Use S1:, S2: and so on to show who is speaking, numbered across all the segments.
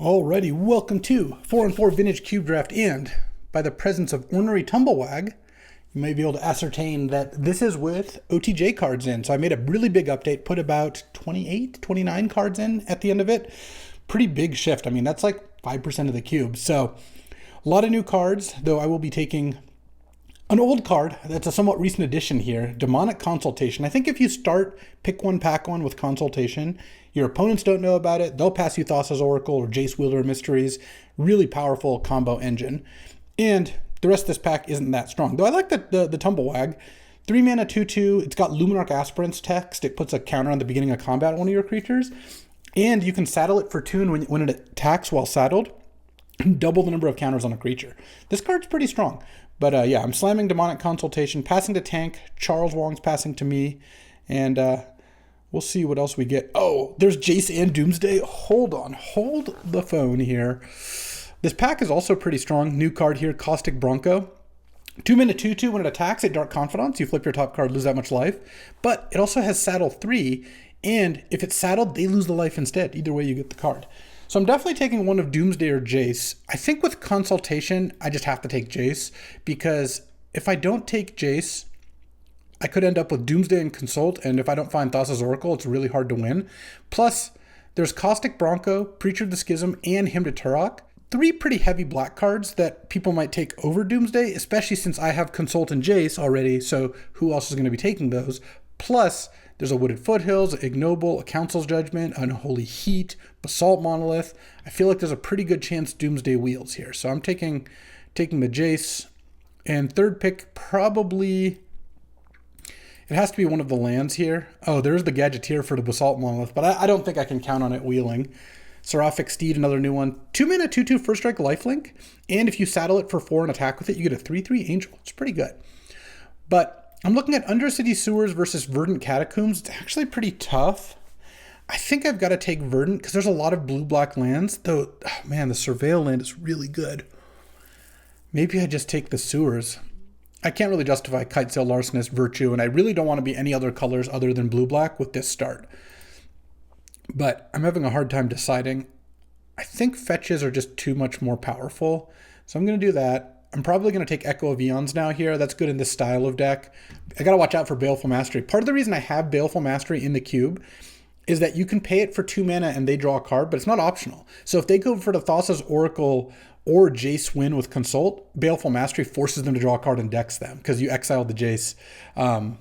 S1: Alrighty, welcome to 4-4 Vintage Cube Draft, and by the presence of Ornery Tumblewag, you may be able to ascertain that this is with OTJ cards in. So I made a really big update, put about 28, 29 cards in at the end of it. Pretty big shift. I mean, that's like 5% of the cube. So a lot of new cards, though I will be taking an old card that's a somewhat recent addition here, Demonic Consultation. I think if you start pick one, pack one with Consultation, your opponents don't know about it. They'll pass you Thassa's Oracle or Jace Wielder of Mysteries. Really powerful combo engine. And the rest of this pack isn't that strong. Though I like the Tumblewag. 3 mana, 2/2. It's got Luminarch Aspirant's text. It puts a counter on the beginning of combat on one of your creatures. And you can saddle it for 2, and when it attacks while saddled, double the number of counters on a creature. This card's pretty strong. But yeah, I'm slamming Demonic Consultation, passing to Tank. Charles Wong's passing to me. And we'll see what else we get. Oh, there's Jace and Doomsday. Hold on. Hold the phone here. This pack is also pretty strong. New card here, Caustic Bronco. 2 mana, 2/2. When it attacks at Dark Confidants, you flip your top card, lose that much life. But it also has Saddle 3. And if it's saddled, they lose the life instead. Either way, you get the card. So I'm definitely taking one of Doomsday or Jace. I think with Consultation, I just have to take Jace, because if I don't take Jace, I could end up with Doomsday and Consult, and if I don't find Thassa's Oracle, it's really hard to win. Plus, there's Caustic Bronco, Preacher of the Schism, and Hymn to Turok. 3 pretty heavy black cards that people might take over Doomsday, especially since I have Consult and Jace already, so who else is going to be taking those? Plus, there's a Wooded Foothills, Ignoble, a Council's Judgment, Unholy Heat, Basalt Monolith. I feel like there's a pretty good chance Doomsday wheels here. So I'm taking the Jace. And third pick, probably, it has to be one of the lands here. Oh, there's the Gadgeteer for the Basalt Monolith, but I don't think I can count on it wheeling. Seraphic Steed, another new one. 2 mana, 2/2 First Strike Lifelink. And if you saddle it for 4 and attack with it, you get a 3/3 Angel. It's pretty good. But I'm looking at Undercity Sewers versus Verdant Catacombs. It's actually pretty tough. I think I've got to take Verdant because there's a lot of blue-black lands. Though, oh man, the Surveil land is really good. Maybe I just take the Sewers. I can't really justify Kitesail Larcenist, Virtue, and I really don't want to be any other colors other than blue-black with this start. But I'm having a hard time deciding. I think fetches are just too much more powerful. So I'm going to do that. I'm probably going to take Echo of Eons now here. That's good in this style of deck. I got to watch out for Baleful Mastery. Part of the reason I have Baleful Mastery in the cube is that you can pay it for 2 mana and they draw a card, but it's not optional. So if they go for the Thassa's Oracle or Jace win with Consult, Baleful Mastery forces them to draw a card and decks them because you exiled the Jace. Well,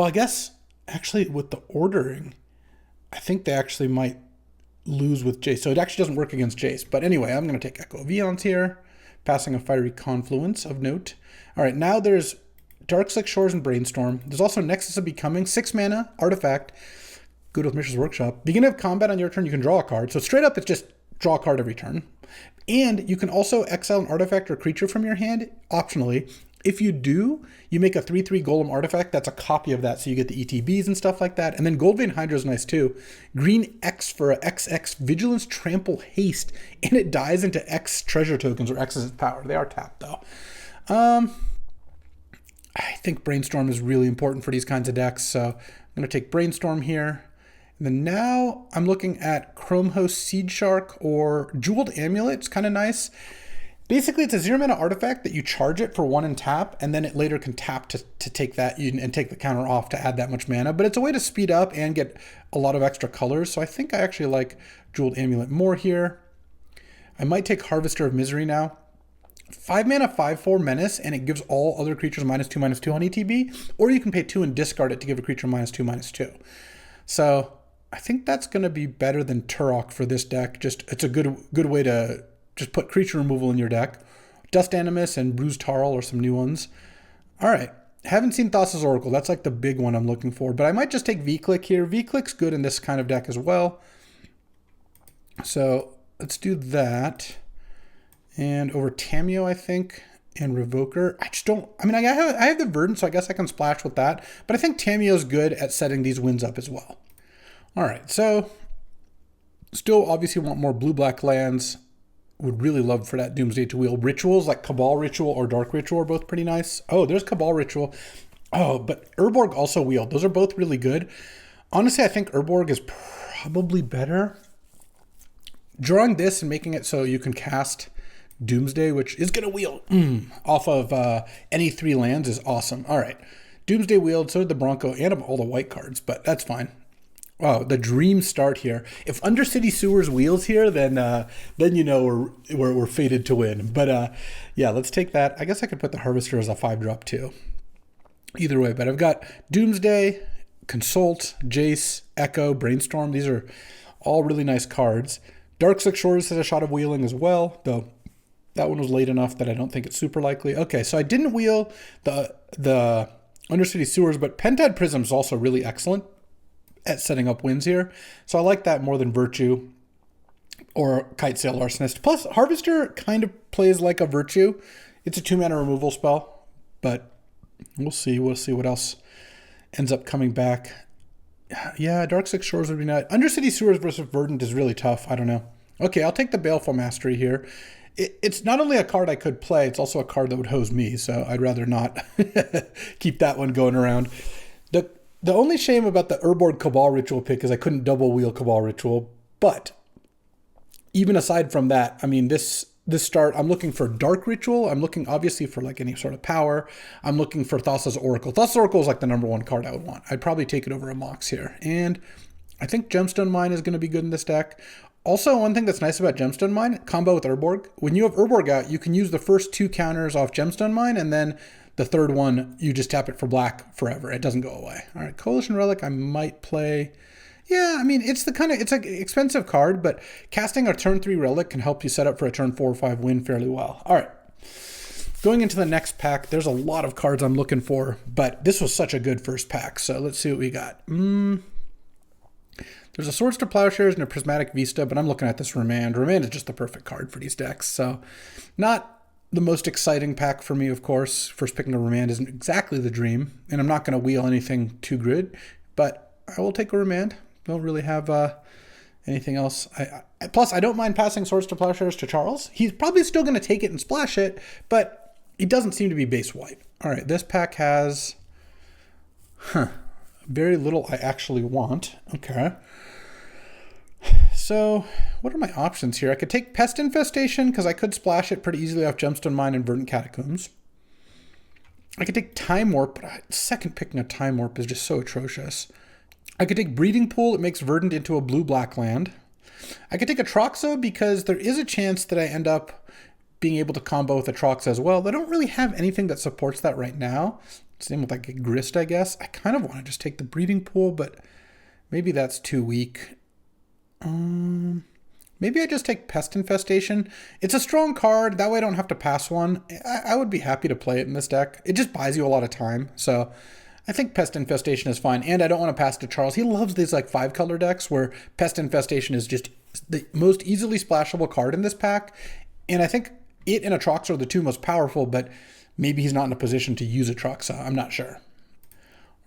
S1: I guess actually with the ordering, I think they actually might lose with Jace. So it actually doesn't work against Jace. But anyway, I'm going to take Echo of Eons here, passing a Fiery Confluence of note. All right, now there's Darkslick Shores and Brainstorm. There's also Nexus of Becoming, 6 mana, artifact, good with Mishra's Workshop. Beginning of combat on your turn, you can draw a card. So straight up, it's just draw a card every turn. And you can also exile an artifact or creature from your hand, optionally. If you do, you make a 3/3 Golem artifact. That's a copy of that, so you get the ETBs and stuff like that. And then Goldvein Hydra is nice too. Green X for a XX Vigilance, Trample, Haste, and it dies into X treasure tokens, or X is its power. They are tapped though. I think Brainstorm is really important for these kinds of decks, so I'm going to take Brainstorm here. And then now I'm looking at Chrome Host Seed Shark or Jeweled Amulet. It's kind of nice. Basically, it's a 0 mana artifact that you charge it for 1 and tap, and then it later can tap to take that and take the counter off to add that much mana. But it's a way to speed up and get a lot of extra colors. So I think I actually like Jeweled Amulet more here. I might take Harvester of Misery now. 5 mana, 5/4 Menace, and it gives all other creatures -2/-2 on ETB. Or you can pay 2 and discard it to give a creature -2/-2. So I think that's going to be better than Turok for this deck. It's a good way to just put creature removal in your deck. Dust Animus and Bruised Tarl are some new ones. All right. Haven't seen Thassa's Oracle. That's like the big one I'm looking for. But I might just take V-Click here. V-Click's good in this kind of deck as well. So let's do that. And over Tameo, I think, and Revoker. I just don't... I mean, I have the Verdant, so I guess I can splash with that. But I think Tameo's good at setting these wins up as well. All right. So still obviously want more blue-black lands. Would really love for that Doomsday to wheel. Rituals like Cabal Ritual or Dark Ritual are both pretty nice. Oh, there's Cabal Ritual. Oh, but Urborg also wheeled. Those are both really good. Honestly, I think Urborg is probably better. Drawing this and making it so you can cast Doomsday, which is going to wheel off of any 3 lands, is awesome. All right. Doomsday wheeled, so did the Bronco and all the white cards, but that's fine. Wow, the dream start here. If Undercity Sewers wheels here, then you know we're fated to win. But yeah, let's take that. I guess I could put the Harvester as a 5-drop too. Either way, but I've got Doomsday, Consult, Jace, Echo, Brainstorm. These are all really nice cards. Darkslick Shores has a shot of wheeling as well, though that one was late enough that I don't think it's super likely. Okay, so I didn't wheel the Undercity Sewers, but Pentad Prism is also really excellent at setting up wins here. So I like that more than Virtue or Kite Sail Arsonist. Plus, Harvester kind of plays like a Virtue. It's a 2-mana removal spell, but we'll see. We'll see what else ends up coming back. Yeah, Darkslick Shores would be nice. Undercity Sewers versus Verdant is really tough. I don't know. Okay, I'll take the Baleful Mastery here. It's not only a card I could play, it's also a card that would hose me, so I'd rather not keep that one going around. The only shame about the Urborg Cabal Ritual pick is I couldn't double wheel Cabal Ritual, but even aside from that, I mean, this start, I'm looking for Dark Ritual. I'm looking obviously for like any sort of power. I'm looking for Thassa's Oracle. Thassa's Oracle is like the number 1 card I would want. I'd probably take it over a Mox here. And I think Gemstone Mine is going to be good in this deck. Also, one thing that's nice about Gemstone Mine, combo with Urborg. When you have Urborg out, you can use the first 2 counters off Gemstone Mine, and then the third one, you just tap it for black forever. It doesn't go away. All right, Coalition Relic, I might play. Yeah, I mean, it's an expensive card, but casting a turn 3 Relic can help you set up for a turn 4 or 5 win fairly well. All right, going into the next pack, there's a lot of cards I'm looking for, but this was such a good first pack, so let's see what we got. There's a Swords to Plowshares and a Prismatic Vista, but I'm looking at this Remand. Remand is just the perfect card for these decks, so not the most exciting pack for me, of course. First picking a Remand isn't exactly the dream, and I'm not going to wheel anything too good, but I will take a Remand. Don't really have anything else. Plus, I don't mind passing Swords to Plowshares to Charles. He's probably still going to take it and splash it, but he doesn't seem to be base white. All right, this pack has very little I actually want. Okay. So, what are my options here? I could take Pest Infestation, because I could splash it pretty easily off Gemstone Mine and Verdant Catacombs. I could take Time Warp, but second picking a Time Warp is just so atrocious. I could take Breeding Pool, it makes Verdant into a blue-black land. I could take Atroxa, because there is a chance that I end up being able to combo with Atroxa as well. They don't really have anything that supports that right now. Same with like a Grist, I guess. I kind of want to just take the Breeding Pool, but maybe that's too weak. Maybe I just take Pest Infestation. It's a strong card. That way I don't have to pass one. I would be happy to play it in this deck. It just buys you a lot of time. So I think Pest Infestation is fine. And I don't want to pass to Charles. He loves these like 5-color decks where Pest Infestation is just the most easily splashable card in this pack. And I think it and Atroxa are the 2 most powerful, but maybe he's not in a position to use Atroxa. I'm not sure.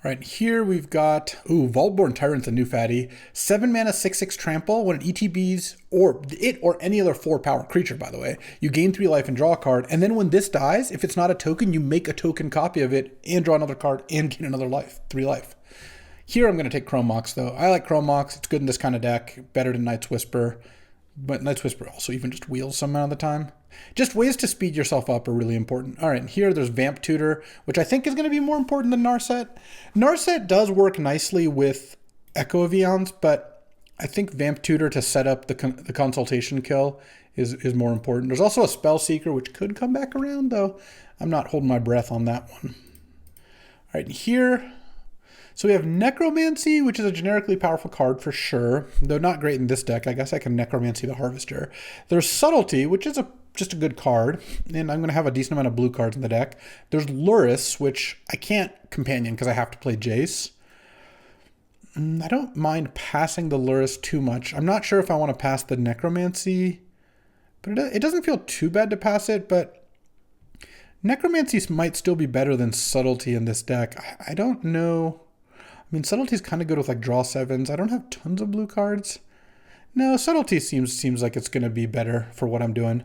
S1: All right, here we've got, Vaultborn Tyrant's a new fatty. 7 mana, 6/6 trample. When it ETBs, or any other 4-power creature, by the way, you gain 3 life and draw a card. And then when this dies, if it's not a token, you make a token copy of it and draw another card and gain another life, 3 life. Here I'm going to take Chrome Mox, though. I like Chrome Mox. It's good in this kind of deck. Better than Night's Whisper. But Night's Whisper also even just wheels some amount of the time. Just ways to speed yourself up are really important. All right, and here there's Vamp Tutor, which I think is going to be more important than Narset. Narset does work nicely with Echo of Eons, but I think Vamp Tutor to set up the Consultation kill is more important. There's also a Spell Seeker, which could come back around, though I'm not holding my breath on that one. All right, and here, so we have Necromancy, which is a generically powerful card for sure, though not great in this deck. I guess I can Necromancy the Harvester. There's Subtlety, which is just a good card, and I'm going to have a decent amount of blue cards in the deck. There's Luris, which I can't companion because I have to play Jace. I don't mind passing the Luris too much. I'm not sure if I want to pass the Necromancy, but it doesn't feel too bad to pass it, but Necromancy might still be better than Subtlety in this deck. I don't know. I mean, Subtlety is kind of good with like draw 7s. I don't have tons of blue cards. No, Subtlety seems like it's going to be better for what I'm doing.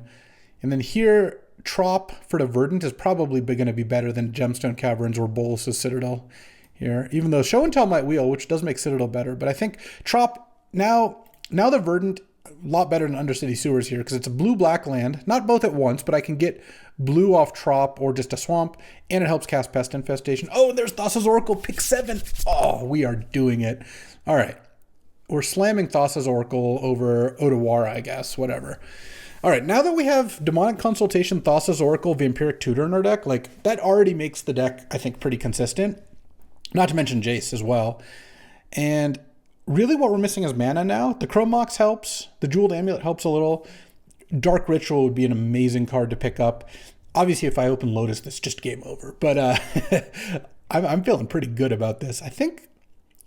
S1: And then here, Trop for the Verdant is probably going to be better than Gemstone Caverns or Bolus's Citadel here. Even though Show and Tell might wheel, which does make Citadel better. But I think Trop, now the Verdant a lot better than Undercity Sewers here because it's a blue-black land. Not both at once, but I can get blue off Trop or just a swamp, and it helps cast Pest Infestation. Oh, there's Thassa's Oracle, pick 7. Oh, we are doing it. All right. We're slamming Thassa's Oracle over Otawara, I guess. Whatever. All right, now that we have Demonic Consultation, Thassa's Oracle, Vampiric Tutor in our deck, like, that already makes the deck, I think, pretty consistent. Not to mention Jace as well. And really what we're missing is mana now. The Chrome Mox helps. The Jeweled Amulet helps a little. Dark Ritual would be an amazing card to pick up. Obviously, if I open Lotus, that's just game over. But I'm feeling pretty good about this. I think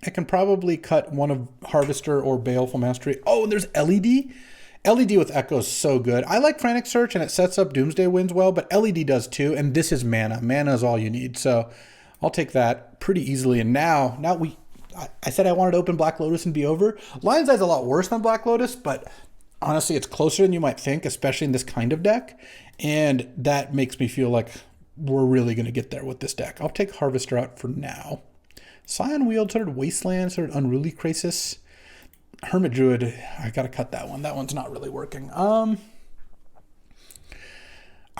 S1: I can probably cut one of Harvester or Baleful Mastery. Oh, and there's LED. LED with Echo is so good. I like Frantic Search, and it sets up Doomsday Winds well, but LED does too, and this is mana. Mana is all you need, so I'll take that pretty easily. And now I said I wanted to open Black Lotus and be over. Lion's Eye's a lot worse than Black Lotus, but honestly, it's closer than you might think, especially in this kind of deck, and that makes me feel like we're really going to get there with this deck. I'll take Harvester out for now. Scion Wield, sort of Wasteland, sort of Unruly Crisis. Hermit Druid, I gotta cut that one. That one's not really working. I'm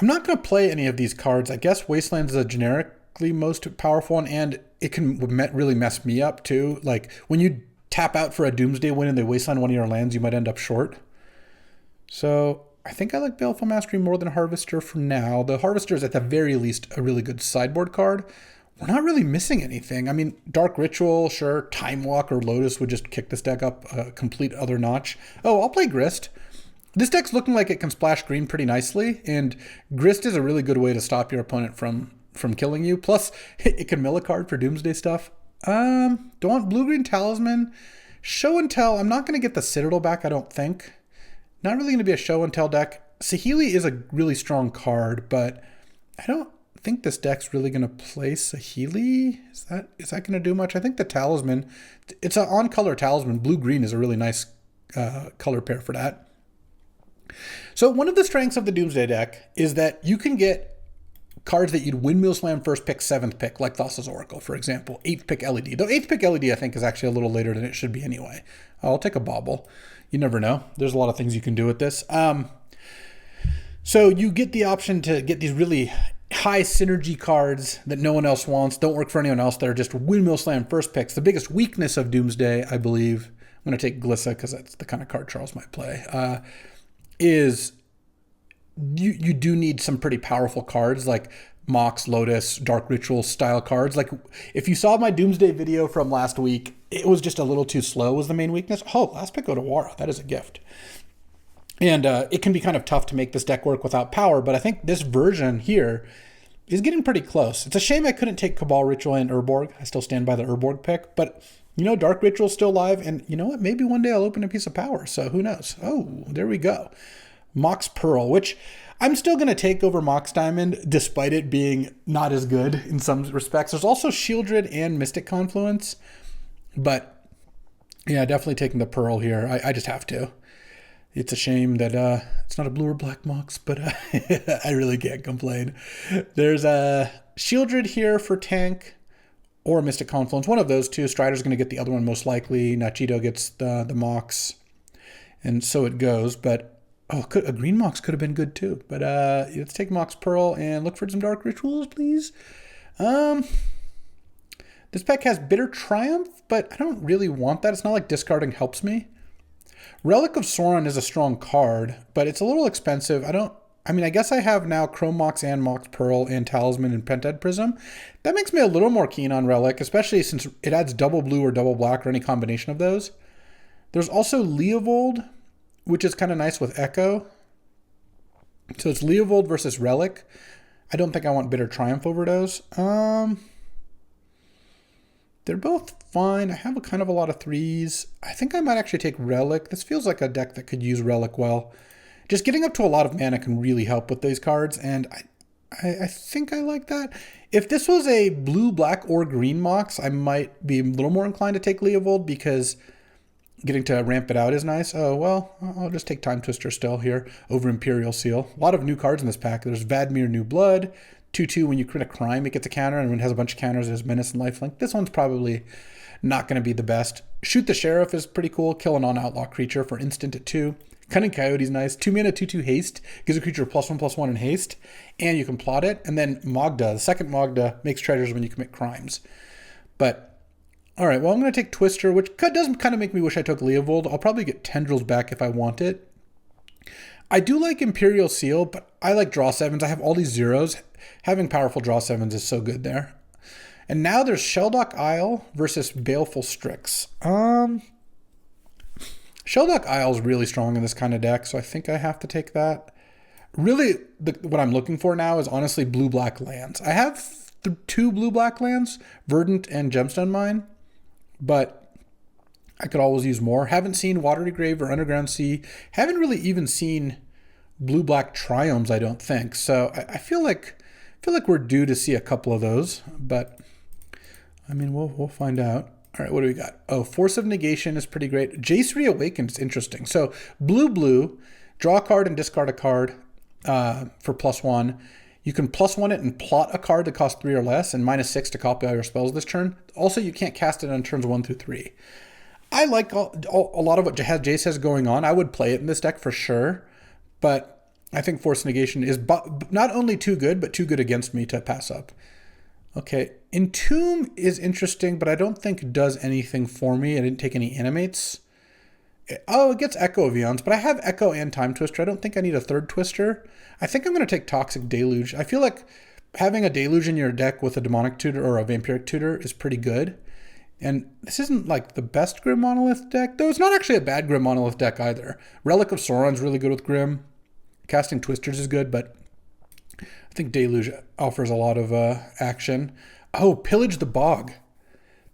S1: not gonna play any of these cards. I guess Wasteland is a generically most powerful one, and it can really mess me up too. Like when you tap out for a Doomsday Win and they Wasteland one of your lands, you might end up short. So I think I like Baleful Mastery more than Harvester for now. The Harvester is at the very least a really good sideboard card. We're not really missing anything. I mean, Dark Ritual, sure. Time Walk or Lotus would just kick this deck up a complete other notch. Oh, I'll play Grist. This deck's looking like it can splash green pretty nicely, and Grist is a really good way to stop your opponent from killing you. Plus, it can mill a card for Doomsday stuff. Don't want Blue-Green Talisman. Show and Tell. I'm not going to get the Citadel back, I don't think. Not really going to be a Show and Tell deck. Saheeli is a really strong card, but I don't think this deck's really going to play Saheeli. Is that going to do much? I think the Talisman, it's an on-color Talisman. Blue-green is a really nice color pair for that. So one of the strengths of the Doomsday deck is that you can get cards that you'd Windmill Slam first pick, 7th pick, like Thassa's Oracle, for example. 8th pick LED. Though 8th pick LED, I think, is actually a little later than it should be anyway. I'll take a Bauble. You never know. There's a lot of things you can do with this. So you get the option to get these really high synergy cards that no one else wants, don't work for anyone else, that are just Windmill Slam first picks. The biggest weakness of Doomsday, I believe, I'm going to take Glissa because that's the kind of card Charles might play, is you do need some pretty powerful cards like Mox, Lotus, Dark Ritual style cards. Like if you saw my Doomsday video from last week, it was just a little too slow was the main weakness. Oh, last pick Otawara. That is a gift. And it can be kind of tough to make this deck work without power, but I think this version here is getting pretty close. It's a shame I couldn't take Cabal Ritual and Urborg. I still stand by the Urborg pick, but you know, Dark Ritual's still live, and you know what? Maybe one day I'll open a piece of power, so who knows? Oh, there we go. Mox Pearl, which I'm still going to take over Mox Diamond, despite it being not as good in some respects. There's also Shieldred and Mystic Confluence, but yeah, definitely taking the Pearl here. I just have to. It's a shame that it's not a blue or black Mox, but I really can't complain. There's a Shieldred here for tank or Mystic Confluence. One of those two. Strider's going to get the other one most likely. Nachito gets the Mox, and so it goes. But a green Mox could have been good too. But let's take Mox Pearl and look for some Dark Rituals, please. This pack has Bitter Triumph, but I don't really want that. It's not like discarding helps me. Relic of Sauron is a strong card, but it's a little expensive. I guess I have now Chrome Mox and Mox Pearl and Talisman and Pentad Prism. That makes me a little more keen on Relic, especially since it adds double blue or double black or any combination of those. There's also Leovold, which is kind of nice with Echo. So it's Leovold versus Relic. I don't think I want Bitter Triumph over those. They're both fine. I have kind of a lot of 3s. I think I might actually take Relic. This feels like a deck that could use Relic well. Just getting up to a lot of mana can really help with these cards, and I think I like that. If this was a blue, black, or green Mox, I might be a little more inclined to take Leovold because getting to ramp it out is nice. Oh, well, I'll just take Time Twister still here over Imperial Seal. A lot of new cards in this pack. There's Vadmir New Blood, 2/2 when you commit a crime, it gets a counter, and when it has a bunch of counters, it has menace and lifelink. This one's probably not going to be the best. Shoot the Sheriff is pretty cool. Kill a non-outlaw creature for instant at 2. Cunning Coyote's nice. 2 mana, 2/2 haste. Gives a creature +1/+1 in haste. And you can plot it. And then Mogda, the second Mogda, makes treasures when you commit crimes. But, alright, well, I'm going to take Twister, which does kind of make me wish I took Leovold. I'll probably get Tendrils back if I want it. I do like Imperial Seal, but I like draw 7s. I have all these zeros. Having powerful draw 7s is so good there. And now there's Shelldock Isle versus Baleful Strix. Shelldock Isle is really strong in this kind of deck, so I think I have to take that. Really, what I'm looking for now is honestly blue-black lands. I have 2 blue-black lands, Verdant and Gemstone Mine, but I could always use more. Haven't seen Watery Grave or Underground Sea. Haven't really even seen blue-black Triomes, I don't think. So I feel like we're due to see a couple of those, but I mean, we'll find out. All right, what do we got? Oh, Force of Negation is pretty great. Jace Reawakened is interesting. So blue, draw a card and discard a card for +1. You can +1 it and plot a card that costs 3 or less, and -6 to copy all your spells this turn. Also, you can't cast it on turns 1 through 3. I like a lot of what Jace has going on. I would play it in this deck for sure, but I think Force of Negation is not only too good, but too good against me to pass up. Okay, Entomb is interesting, but I don't think it does anything for me. I didn't take any animates. Oh, it gets Echo of Eons, but I have Echo and Time Twister. I don't think I need a third Twister. I think I'm going to take Toxic Deluge. I feel like having a Deluge in your deck with a Demonic Tutor or a Vampiric Tutor is pretty good. And this isn't like the best Grim Monolith deck, though it's not actually a bad Grim Monolith deck either. Relic of Sauron's really good with Grim. Casting Twisters is good, but I think Deluge offers a lot of action. Oh, Pillage the Bog.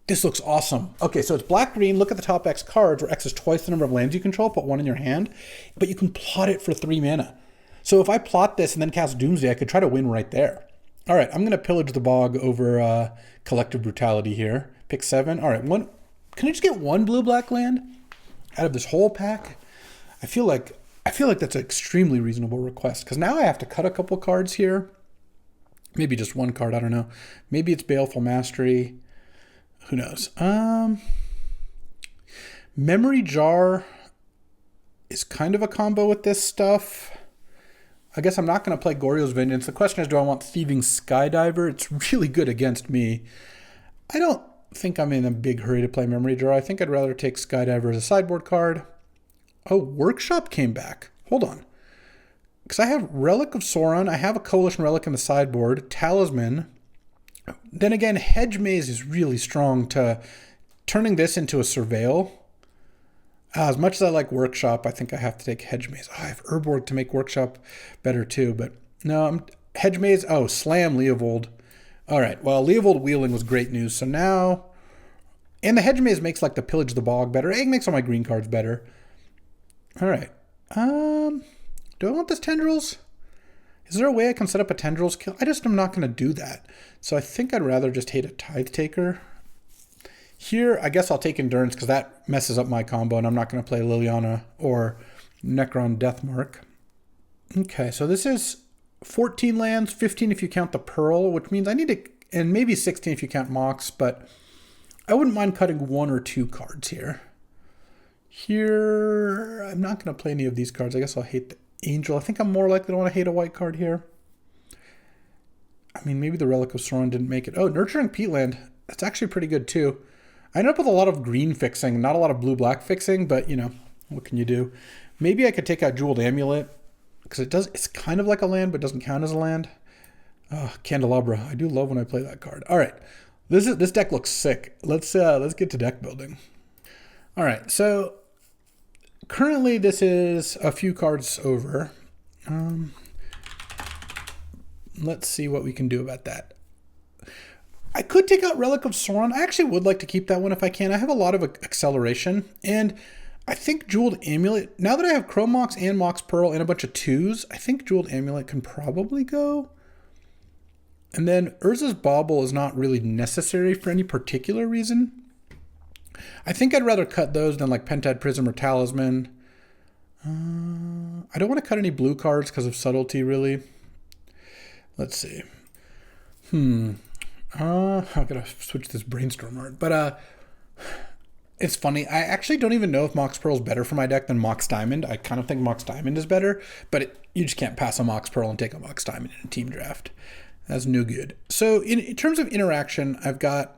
S1: This looks awesome. Okay, so it's black-green. Look at the top X cards, where X is twice the number of lands you control. Put 1 in your hand. But you can plot it for 3 mana. So if I plot this and then cast Doomsday, I could try to win right there. All right, I'm going to Pillage the Bog over Collective Brutality here. Pick 7. All right, can I just get 1 blue-black land out of this whole pack? I feel like that's an extremely reasonable request, because now I have to cut a couple cards here. Maybe just 1 card, I don't know. Maybe it's Baleful Mastery. Who knows? Memory Jar is kind of a combo with this stuff. I guess I'm not going to play Goryo's Vengeance. The question is, do I want Thieving Skydiver? It's really good against me. I don't think I'm in a big hurry to play Memory Jar. I think I'd rather take Skydiver as a sideboard card. Oh, Workshop came back. Hold on. Because I have Relic of Sauron. I have a Coalition Relic in the sideboard. Talisman. Then again, Hedge Maze is really strong to turning this into a Surveil. As much as I like Workshop, I think I have to take Hedge Maze. Oh, I have Urborg to make Workshop better too, but no, Hedge Maze. Oh, Slam Leovold. All right, well, Leovold Wheeling was great news. So now, and the Hedge Maze makes like the Pillage the Bog better. It makes all my green cards better. All right. Do I want this Tendrils? Is there a way I can set up a Tendrils kill? I just am not going to do that. So I think I'd rather just hate a Tithe Taker. Here, I guess I'll take Endurance because that messes up my combo, and I'm not going to play Liliana or Necron Deathmark. Okay, so this is 14 lands, 15 if you count the Pearl, which means I need to, and maybe 16 if you count Mox, but I wouldn't mind cutting 1 or 2 cards here. Here, I'm not going to play any of these cards. I guess I'll hate the Angel. I think I'm more likely to want to hate a white card here. I mean, maybe the Relic of Sauron didn't make it. Oh, Nurturing Peatland. That's actually pretty good too. I end up with a lot of green fixing, not a lot of blue-black fixing, but you know, what can you do? Maybe I could take out Jeweled Amulet, because it's kind of like a land, but doesn't count as a land. Oh, Candelabra. I do love when I play that card. All right. This deck looks sick. Let's get to deck building. All right, so currently this is a few cards over. Let's see what we can do about that. I could take out Relic of Sauron. I actually would like to keep that one if I can. I have a lot of acceleration, and I think Jeweled Amulet, now that I have Chrome Mox and Mox Pearl and a bunch of 2s, I think Jeweled Amulet can probably go. And then Urza's Bauble is not really necessary for any particular reason. I think I'd rather cut those than like Pentad Prism or Talisman. I don't want to cut any blue cards because of Subtlety, really. Let's see. I'm gonna switch this brainstorm art, but it's funny. I actually don't even know if Mox Pearl is better for my deck than Mox Diamond. I kind of think Mox Diamond is better, but you just can't pass a Mox Pearl and take a Mox Diamond in a team draft. That's no good. So in terms of interaction, I've got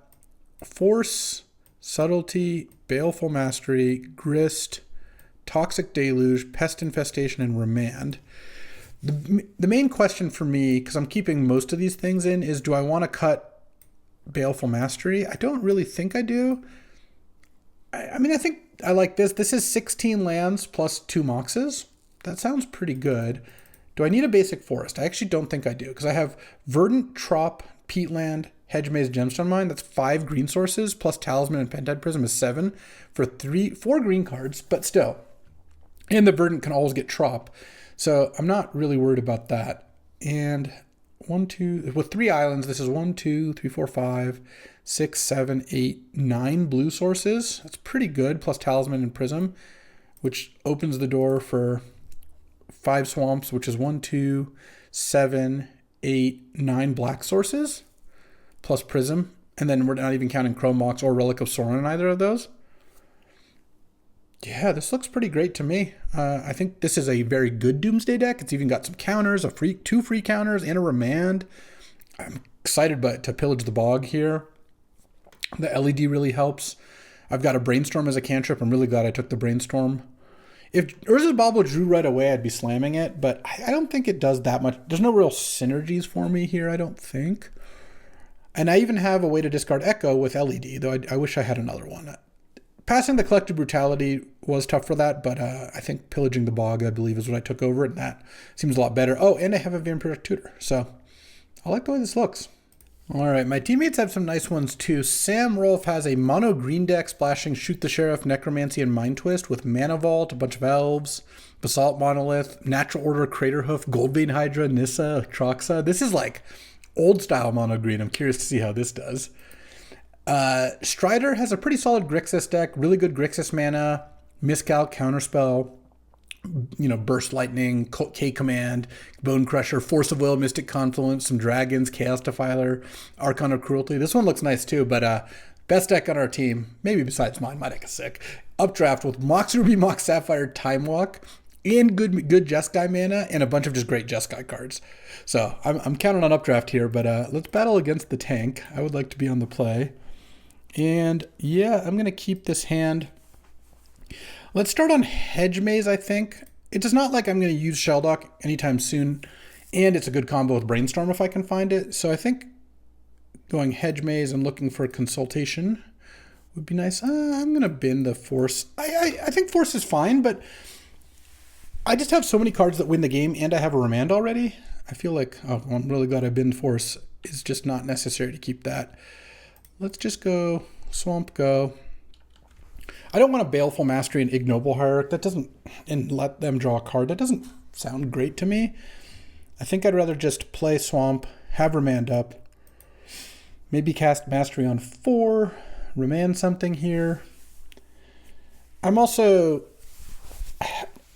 S1: Force, Subtlety, Baleful Mastery, Grist, Toxic Deluge, Pest Infestation, and Remand. The main question for me, because I'm keeping most of these things in, is do I want to cut Baleful Mastery? I don't really think I do. I mean, I think I like this. This is 16 lands plus 2 Moxes. That sounds pretty good. Do I need a basic forest? I actually don't think I do, because I have Verdant, Trop, Peatland, Hedge Maze, Gemstone Mine. That's 5 green sources, plus Talisman and Pentide Prism is 7 for 4 green cards, but still. And the Verdant can always get Trop. So I'm not really worried about that. And with 3 islands, this is 1, 2, 3, 4, 5, 6, 7, 8, 9 blue sources. That's pretty good, plus Talisman and Prism, which opens the door for 5 swamps, which is 1, 2, 7, 8, 9 black sources, plus Prism. And then we're not even counting Chrome Mox or Relic of Sauron in either of those. Yeah, this looks pretty great to me. I think this is a very good Doomsday deck. It's even got some counters, 2 free counters, and a Remand. I'm excited to pillage the bog here. The LED really helps. I've got a Brainstorm as a cantrip. I'm really glad I took the Brainstorm. If Urza's Bauble drew right away, I'd be slamming it, but I don't think it does that much. There's no real synergies for me here, I don't think. And I even have a way to discard Echo with LED, though I wish I had another one. Passing the Collective Brutality was tough for that, but I think Pillaging the Bog, I believe, is what I took over, and that seems a lot better. Oh, and I have a Vampiric Tutor, so I like the way this looks. All right, my teammates have some nice ones too. Sam Rolfe has a mono green deck splashing Shoot the Sheriff, Necromancy, and Mind Twist with Mana Vault, a bunch of Elves, Basalt Monolith, Natural Order, Craterhoof, Goldvein Hydra, Nissa, Troxa. This is like old style mono green. I'm curious to see how this does. Strider has a pretty solid Grixis deck, really good Grixis mana, Miscalc, Counterspell, Burst Lightning, K-Command, Bone Crusher, Force of Will, Mystic Confluence, some Dragons, Chaos Defiler, Archon of Cruelty. This one looks nice too, but best deck on our team, maybe besides mine, my deck is sick. Updraft with Mox Ruby, Mox Sapphire, Time Walk, and good Jeskai mana, and a bunch of just great Jeskai cards. So I'm counting on Updraft here, but let's battle against the tank. I would like to be on the play. And yeah, I'm going to keep this hand. Let's start on Hedge Maze, I think. It does not like I'm going to use Shelldock anytime soon, and it's a good combo with Brainstorm if I can find it. So I think going Hedge Maze and looking for a Consultation would be nice. I'm going to bin the Force. I think Force is fine, but I just have so many cards that win the game, and I have a Remand already. I feel like, I'm really glad I binned Force. It's just not necessary to keep that. Let's just go Swamp Go. I don't want a Baleful Mastery and Ignoble Hierarch. And let them draw a card. That doesn't sound great to me. I think I'd rather just play Swamp, have Remand up, maybe cast Mastery on 4, Remand something here. I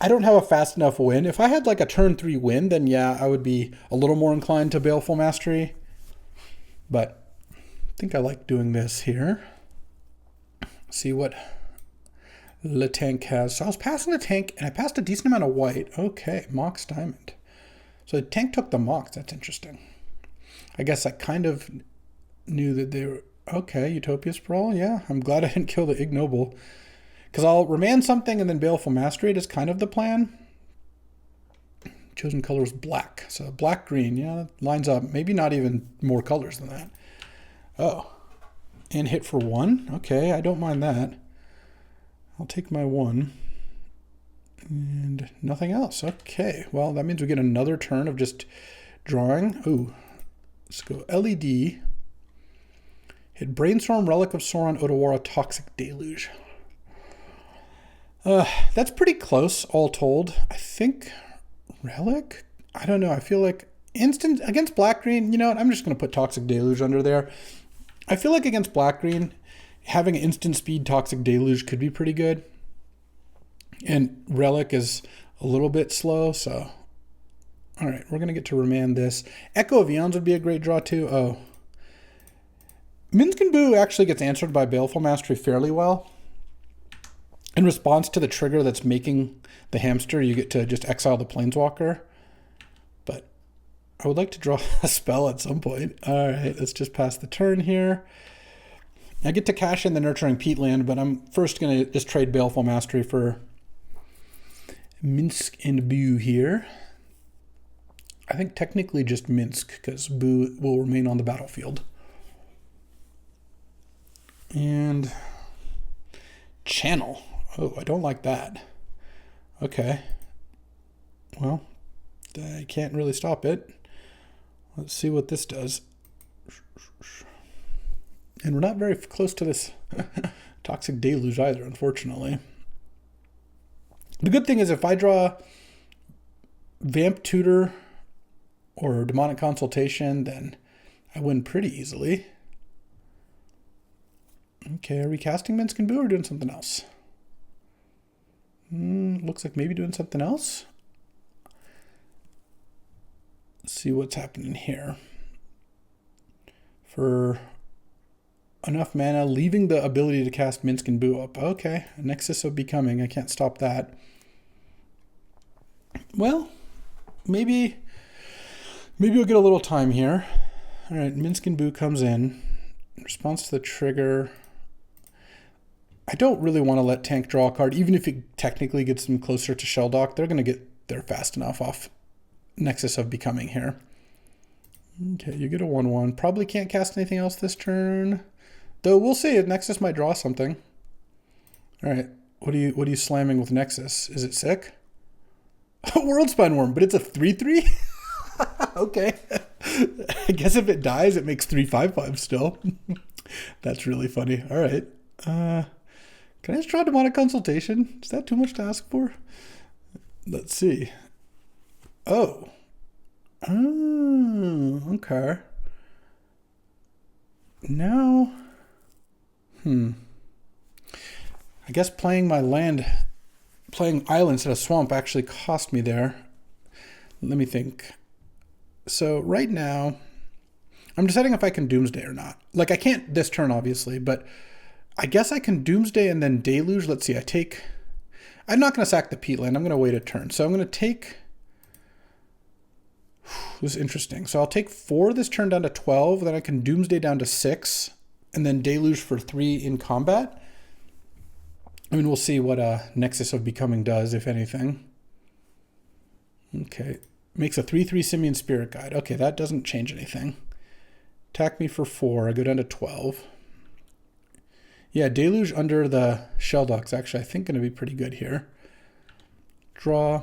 S1: don't have a fast enough win. If I had like a turn 3 win, then yeah, I would be a little more inclined to Baleful Mastery. But I think I like doing this here. See what the tank has. So I was passing the tank, and I passed a decent amount of white. Okay, Mox Diamond. So the tank took the Mox. That's interesting. I guess I kind of knew that they were... Okay, Utopia Sprawl. Yeah, I'm glad I didn't kill the Ignoble. Because I'll Remand something and then Baleful Mastery is kind of the plan. Chosen color is black. So black-green, yeah, that lines up. Maybe not even more colors than that. Oh, and hit for 1. Okay, I don't mind that. I'll take my 1. And nothing else. Okay, well, that means we get another turn of just drawing. Ooh, let's go LED. Hit Brainstorm, Relic of Sauron, Otawara, Toxic Deluge. That's pretty close, all told. I think Relic? I don't know. I feel like instant against black-green, you know what? I'm just going to put Toxic Deluge under there. I feel like against black-green, having an instant speed Toxic Deluge could be pretty good. And Relic is a little bit slow, so All right, we're going to get to remand this. Echo of Eons would be a great draw too. Oh. Minsc and Boo actually gets answered by Baleful Mastery fairly well. In response to the trigger that's making the hamster, you get to just exile the Planeswalker. But I would like to draw a spell at some point. All right, let's just pass the turn here. I get to cash in the Nurturing Peatland, but I'm first going to just trade Baleful Mastery for Minsc and Boo here. I think technically just Minsc, because Boo will remain on the battlefield. And Channel. Oh, I don't like that. Okay. Well, I can't really stop it. Let's see what this does. And we're not very close to this Toxic Deluge either, unfortunately. The good thing is if I draw Vamp Tutor or Demonic Consultation, then I win pretty easily. Okay, are we casting Minsc and Boo or doing something else? Looks like maybe doing something else. Let's see what's happening here. For enough mana, leaving the ability to cast Minsc and Boo up. Okay, Nexus of Becoming. I can't stop that. Well, maybe we'll get a little time here. All right, Minsc and Boo comes in response to the trigger. I don't really want to let Tank draw a card, even if it technically gets them closer to Shelldock. They're going to get there fast enough off Nexus of Becoming here. Okay, you get a 1/1. Probably can't cast anything else this turn. Though we'll see. Nexus might draw something. All right, what are you slamming with Nexus? Is it sick? Worldspine Worm, but it's a 3/3? Okay. I guess if it dies, it makes 3/5/5 still. That's really funny. All right. Can I just draw Demonic Consultation? Is that too much to ask for? Let's see. Oh. Oh, okay. Now, I guess playing island instead of swamp actually cost me there. Let me think. So right now, I'm deciding if I can Doomsday or not. Like I can't this turn, obviously, but I guess I can Doomsday and then Deluge. Let's see, I'm not going to sack the Peatland. I'm going to wait a turn. So I'm going to take, this is interesting. So I'll take 4 this turn down to 12, then I can Doomsday down to 6, and then Deluge for 3 in combat. I mean, we'll see what Nexus of Becoming does, if anything. Okay, makes a 3/3 Simian Spirit Guide. Okay, that doesn't change anything. Attack me for 4, I go down to 12. Yeah, Deluge under the Shelldock's actually, I think, going to be pretty good here. Draw.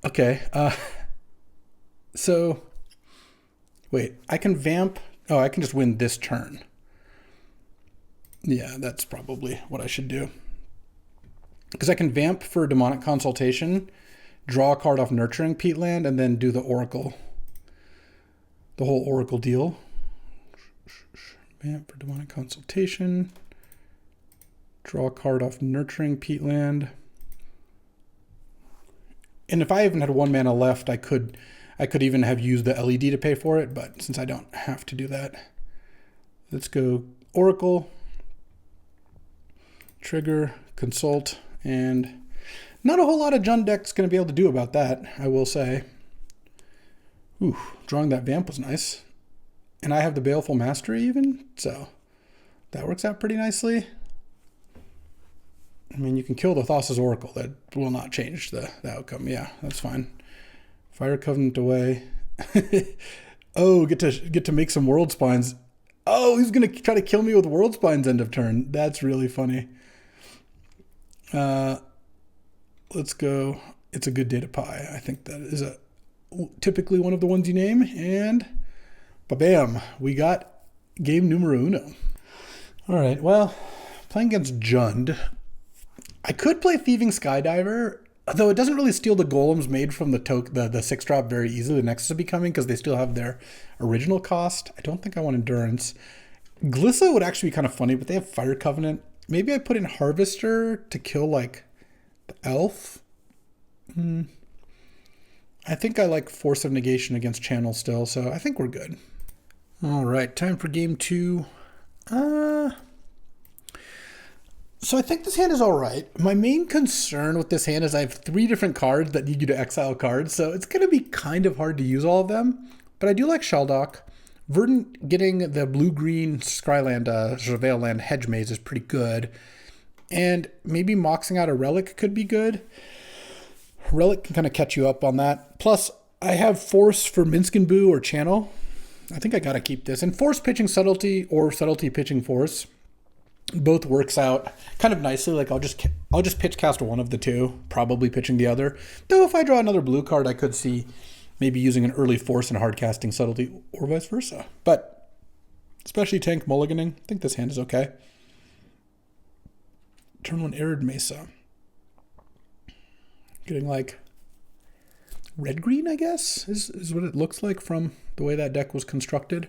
S1: Okay. So, wait, I can Vamp. Oh, I can just win this turn. Yeah, that's probably what I should do. Because I can Vamp for Demonic Consultation, draw a card off Nurturing Peatland, and then do the Oracle. The whole Oracle deal. Vamp for Demonic Consultation. Draw a card off Nurturing Peatland. And if I even had 1 mana left, I could even have used the LED to pay for it, but since I don't have to do that, let's go Oracle, trigger, consult, and not a whole lot of Jund deck's going to be able to do about that, I will say. Ooh, drawing that Vamp was nice. And I have the Baleful Mastery even, so that works out pretty nicely. I mean, you can kill the Thassa's Oracle. That will not change the outcome. Yeah, that's fine. Fire Covenant away. Oh, get to make some World Spines. Oh, he's going to try to kill me with World Spines end of turn. That's really funny. Let's go. It's a good day to pie. I think that is typically one of the ones you name. And ba-bam, we got game numero uno. All right, well, playing against Jund. I could play Thieving Skydiver, though it doesn't really steal the golems made from the 6-drop very easily, the Nexus of Becoming, because they still have their original cost. I don't think I want Endurance. Glissa would actually be kind of funny, but they have Fire Covenant. Maybe I put in Harvester to kill, like, the Elf. I think I like Force of Negation against Channel still, so I think we're good. All right, time for game 2. So I think this hand is all right. My main concern with this hand is I have 3 different cards that need you to exile cards, so it's going to be kind of hard to use all of them. But I do like Shelldock. Verdant getting the blue-green Scryland, Javale land Hedge Maze is pretty good. And maybe moxing out a Relic could be good. Relic can kind of catch you up on that. Plus, I have Force for Minsk and Boo or Channel. I think I got to keep this. And Force pitching Subtlety or Subtlety pitching Force. Both works out kind of nicely. Like I'll just pitch cast one of the two, probably pitching the other. Though if I draw another blue card, I could see maybe using an early Force and hard casting Subtlety or vice versa. But especially tank mulliganing, I think this hand is okay. Turn 1 Arid Mesa. Getting like red-green, I guess, is what it looks like from the way that deck was constructed.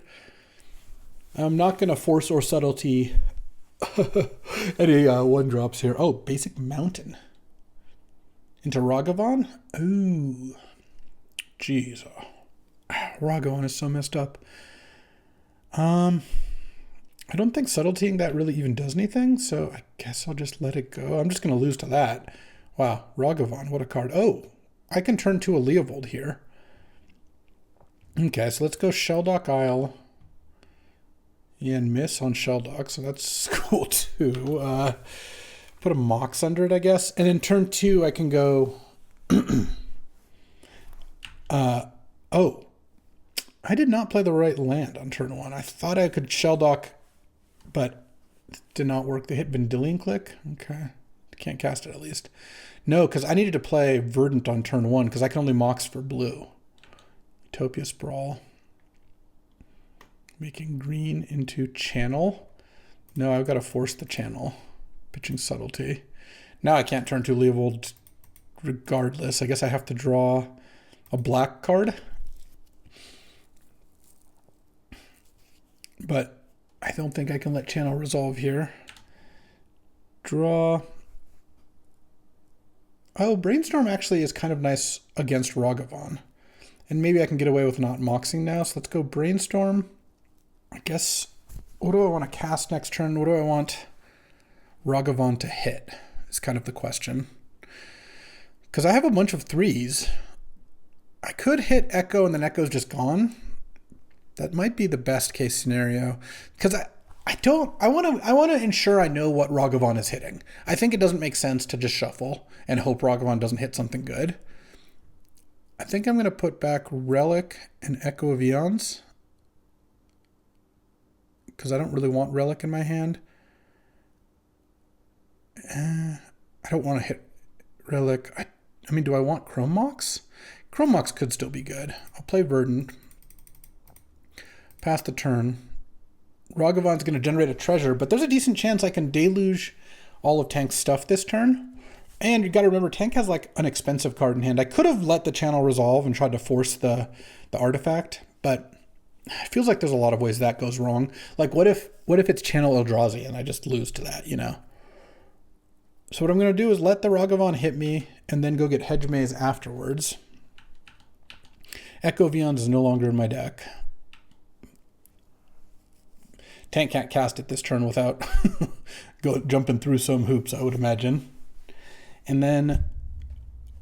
S1: I'm not going to Force or Subtlety any 1-drops here. Oh, Basic Mountain. Into Ragavan? Ooh. Jeez. Ragavan is so messed up. I don't think Subtletying that really even does anything, so I guess I'll just let it go. I'm just going to lose to that. Wow, Ragavan, what a card. Oh, I can turn to a Leovold here. Okay, so let's go Shelldock Isle. Yeah, and miss on Shelldock, so that's cool too. Put a Mox under it, I guess. And in turn 2, I can go... oh, I did not play the right land on turn 1. I thought I could Shelldock, but it did not work. They hit Vendilion Click. Okay, can't cast it at least. No, because I needed to play Verdant on turn 1 because I can only Mox for blue. Utopia Sprawl. Making green into Channel. No, I've got to force the Channel. Pitching Subtlety. Now I can't turn to Leovold regardless. I guess I have to draw a black card. But I don't think I can let Channel resolve here. Draw. Oh, Brainstorm actually is kind of nice against Ragavan. And maybe I can get away with not moxing now. So let's go Brainstorm. I guess, what do I want to cast next turn? What do I want Ragavan to hit is kind of the question. Because I have a bunch of 3s. I could hit Echo and then Echo's just gone. That might be the best case scenario. Because I want to ensure I know what Ragavan is hitting. I think it doesn't make sense to just shuffle and hope Ragavan doesn't hit something good. I think I'm going to put back Relic and Echo of Eons. Because I don't really want Relic in my hand. I don't want to hit Relic. I mean, do I want Chrome Mox? Chrome Mox could still be good. I'll play Verdant. Pass the turn. Ragavan's going to generate a treasure, but there's a decent chance I can deluge all of Tank's stuff this turn. And you got to remember, Tank has like an expensive card in hand. I could have let the Channel resolve and tried to force the artifact, but it feels like there's a lot of ways that goes wrong. Like, what if it's Channel Eldrazi and I just lose to that, you know? So what I'm going to do is let the Ragavan hit me and then go get Hedge Maze afterwards. Echo of Eons is no longer in my deck. Tank can't cast it this turn without jumping through some hoops, I would imagine. And then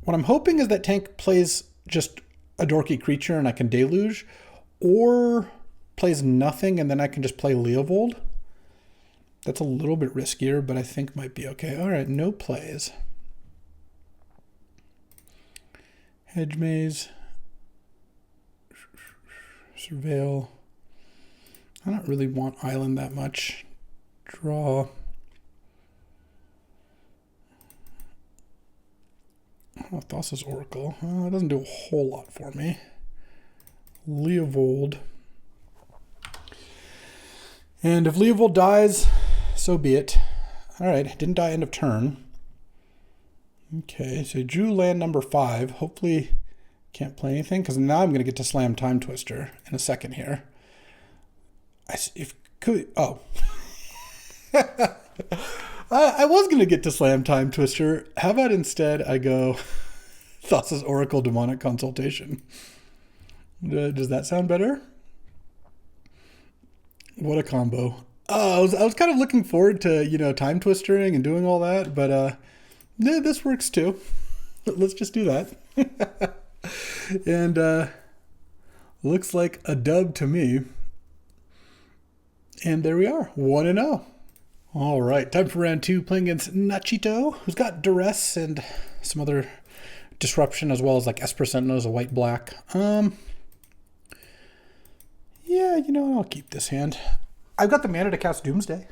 S1: what I'm hoping is that Tank plays just a dorky creature and I can deluge, or plays nothing and then I can just play Leovold. That's a little bit riskier, but I think might be okay. All right, no plays. Hedge Maze. Surveil. I don't really want Island that much. Draw. Oh, Thassa's Oracle. It doesn't do a whole lot for me. Leovold. And if Leovold dies, so be it. All right, didn't die end of turn. Okay, so drew land number 5. Hopefully can't play anything, because now I'm going to get to slam Time Twister in a second here. I was going to get to slam Time Twister. How about instead I go Thassa's Oracle Demonic Consultation. Does that sound better? What a combo. I was kind of looking forward to, time twistering and doing all that, but yeah, this works too. Let's just do that. And looks like a dub to me. And there we are, 1-0. All right, time for round 2, playing against Nachito, who's got Duress and some other disruption, as well as like Esper Sentinels, a white-black. Yeah, I'll keep this hand. I've got the mana to cast Doomsday.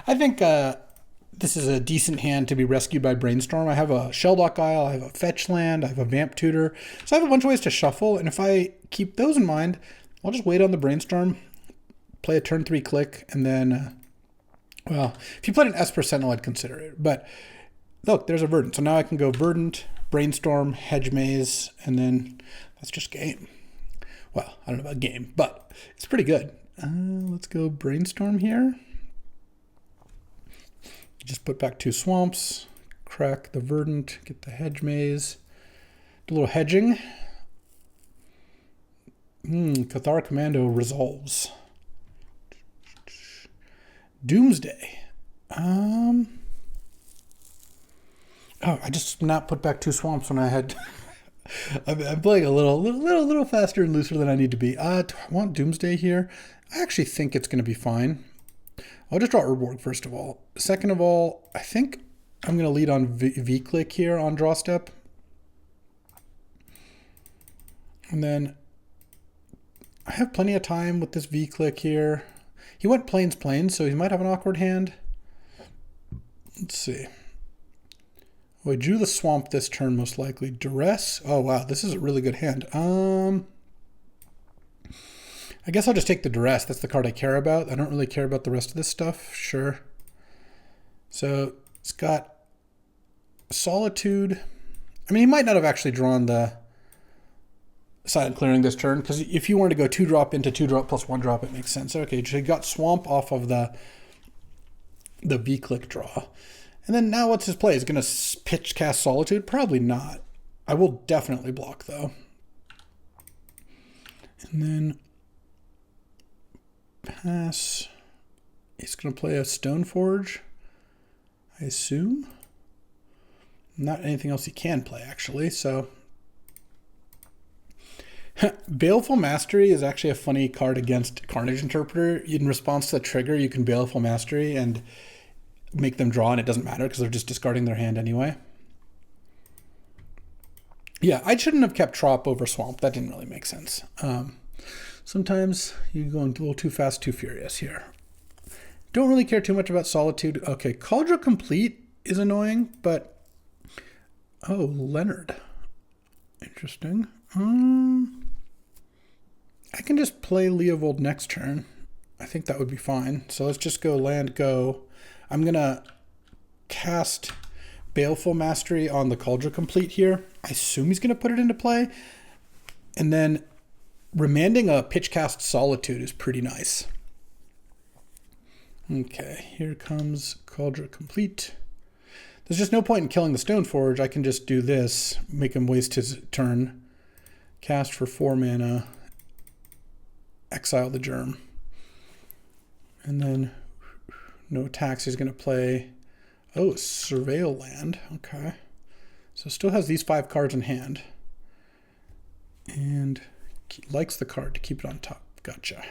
S1: I think this is a decent hand to be rescued by Brainstorm. I have a Shelldock Isle, I have a Fetch Land, I have a Vamp Tutor. So I have a bunch of ways to shuffle, and if I keep those in mind, I'll just wait on the Brainstorm, play a turn 3 click, and then, well, if you played an Esper Sentinel, I'd consider it. But look, there's a Verdant. So now I can go Verdant, Brainstorm, Hedge Maze, and then that's just game. Well, I don't know about game, but it's pretty good. Let's go Brainstorm here. Just put back 2 swamps, crack the Verdant, get the Hedge Maze, do a little hedging. Cathar Commando resolves. Doomsday. Oh, I just not put back 2 swamps when I had. I'm playing a little faster and looser than I need to be. Do I want Doomsday here? I actually think it's going to be fine. I'll just draw Urborg first of all. Second of all, I think I'm going to lead on V-click here on draw step. And then I have plenty of time with this V-click here. He went plains, so he might have an awkward hand. Let's see. Well, I drew the swamp this turn, most likely. Duress. Oh, wow. This is a really good hand. I guess I'll just take the Duress. That's the card I care about. I don't really care about the rest of this stuff. Sure. So it's got Solitude. I mean, he might not have actually drawn the Silent Clearing this turn, because if you wanted to go 2-drop into 2-drop plus 1-drop, it makes sense. Okay, so he got Swamp off of the V-click draw. And then now what's his play? Is he going to pitch cast Solitude? Probably not. I will definitely block, though. And then pass. He's going to play a Stoneforge, I assume. Not anything else he can play, actually, so. Baleful Mastery is actually a funny card against Carnage Interpreter. In response to the trigger, you can Baleful Mastery and make them draw, and it doesn't matter because they're just discarding their hand anyway. Yeah, I shouldn't have kept Trop over Swamp. That didn't really make sense. Sometimes you go a little too fast, too furious here. Don't really care too much about Solitude. Okay, Cauldron Complete is annoying, but... Oh, Leonard. Interesting. I can just play Leovold next turn. I think that would be fine. So let's just go land, go. I'm going to cast Baleful Mastery on the Cauldron Complete here. I assume he's going to put it into play. And then remanding a Pitchcast Solitude is pretty nice. Okay, here comes Cauldron Complete. There's just no point in killing the Stoneforge. I can just do this, make him waste his turn, cast for 4 mana, exile the Germ. And then no attacks. He's going to play, oh, Surveil Land. Okay. So still has these 5 cards in hand. And likes the card to keep it on top. Gotcha.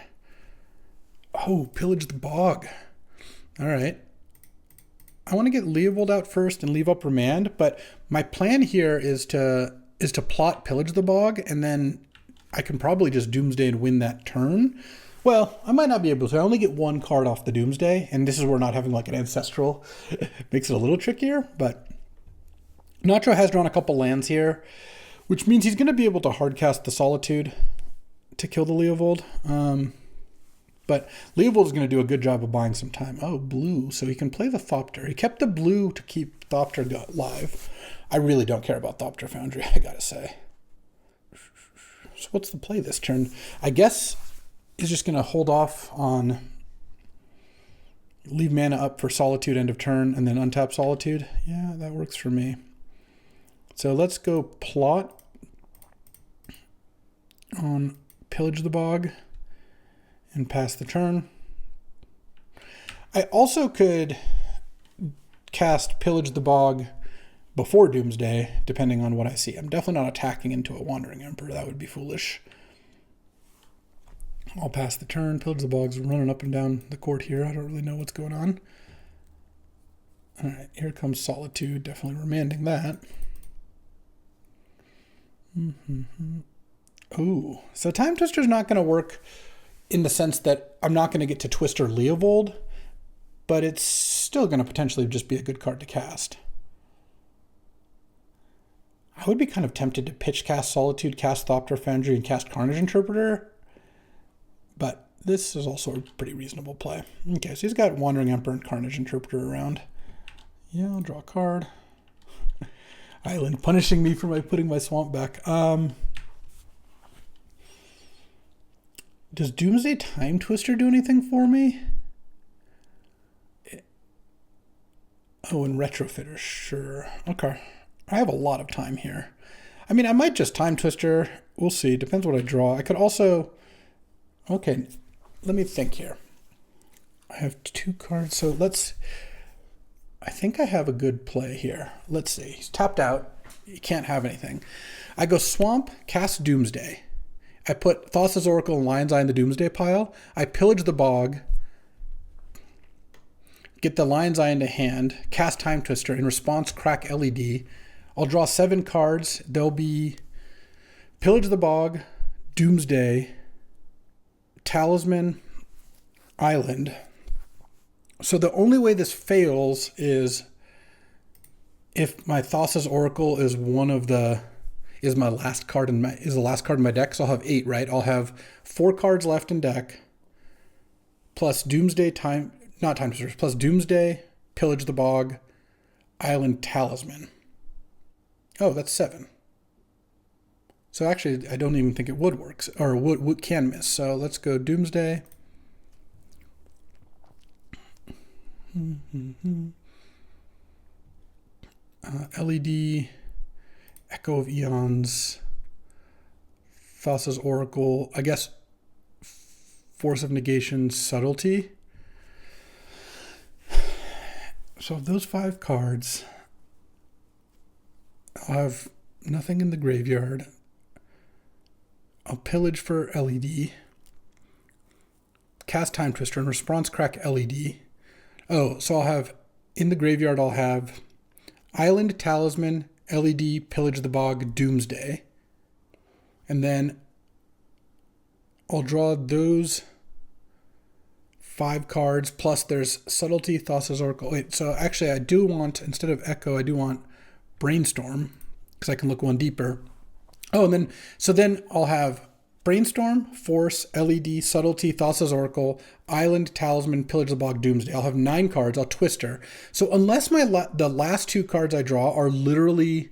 S1: Oh, Pillage the Bog. All right. I want to get Leovold out first and leave up Remand, but my plan here is to plot Pillage the Bog, and then I can probably just Doomsday and win that turn. Well, I might not be able to. I only get 1 card off the Doomsday, and this is where not having like an Ancestral makes it a little trickier, but Nacho has drawn a couple lands here, which means he's going to be able to hardcast the Solitude to kill the Leovold. But Leovold is going to do a good job of buying some time. Oh, blue. So he can play the Thopter. He kept the blue to keep Thopter live. I really don't care about Thopter Foundry, I gotta say. So what's the play this turn? I guess he's just going to hold off on leave mana up for Solitude end of turn and then untap Solitude. Yeah, that works for me. So let's go plot on Pillage the Bog and pass the turn. I also could cast Pillage the Bog before Doomsday, depending on what I see. I'm definitely not attacking into a Wandering Emperor. That would be foolish. I'll pass the turn. Pillage the Bog's running up and down the court here. I don't really know what's going on. All right, here comes Solitude. Definitely remanding that. Ooh, so Time Twister's not going to work in the sense that I'm not going to get to Twister Leovold, but it's still going to potentially just be a good card to cast. I would be kind of tempted to pitch cast Solitude, cast Thopter Foundry, and cast Carnage Interpreter, but this is also a pretty reasonable play. Okay, so he's got Wandering Emperor and Carnage Interpreter around. Yeah, I'll draw a card. Island punishing me for putting my swamp back. Does Doomsday Time Twister do anything for me? Oh, and Retrofitter, sure. Okay. I have a lot of time here. I mean, I might just Time Twister. We'll see. Depends what I draw. I could also... Okay, let me think here. I have 2 cards, so let's... I think I have a good play here. Let's see. He's tapped out. You can't have anything. I go Swamp, cast Doomsday. I put Thassa's Oracle and Lion's Eye in the Doomsday pile. I Pillage the Bog. Get the Lion's Eye into hand. Cast Time Twister. In response, crack LED. I'll draw 7 cards. They'll be Pillage the Bog, Doomsday, Talisman, Island. So the only way this fails is if my Thassa's Oracle is is the last card in my deck. So I'll have 8, right? I'll have 4 cards left in deck, plus Doomsday plus Doomsday, Pillage the Bog, Island, Talisman. Oh, that's 7. So actually, I don't even think it would work, or can miss. So let's go Doomsday. LED, Echo of Eons, Thassa's Oracle, I guess Force of Negation, Subtlety. So of those 5 cards, I'll have nothing in the graveyard. I'll pillage for LED. Cast Time Twister. In response, crack LED. Oh, so I'll have, in the graveyard, I'll have Island, Talisman, LED, Pillage the Bog, Doomsday. And then I'll draw those 5 cards, plus there's Subtlety, Thassa's Oracle. Wait, so actually I do want, instead of Echo, I do want Brainstorm, because I can look one deeper. Oh, and then I'll have Brainstorm, Force, LED, Subtlety, Thassa's Oracle, Island, Talisman, Pillage the Bog, Doomsday. I'll have 9 cards. I'll Twister. So unless the last 2 cards I draw are literally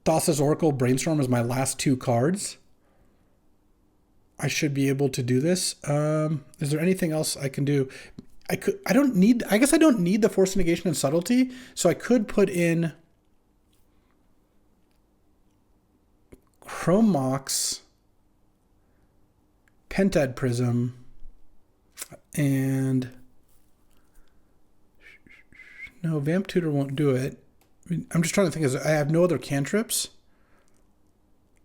S1: Thassa's Oracle, Brainstorm is my last 2 cards, I should be able to do this. Is there anything else I can do? I guess I don't need the Force of Negation and Subtlety, so I could put in Chrome Mox, Pentad Prism, and no, Vamp Tutor won't do it. I'm just trying to think, I have no other cantrips.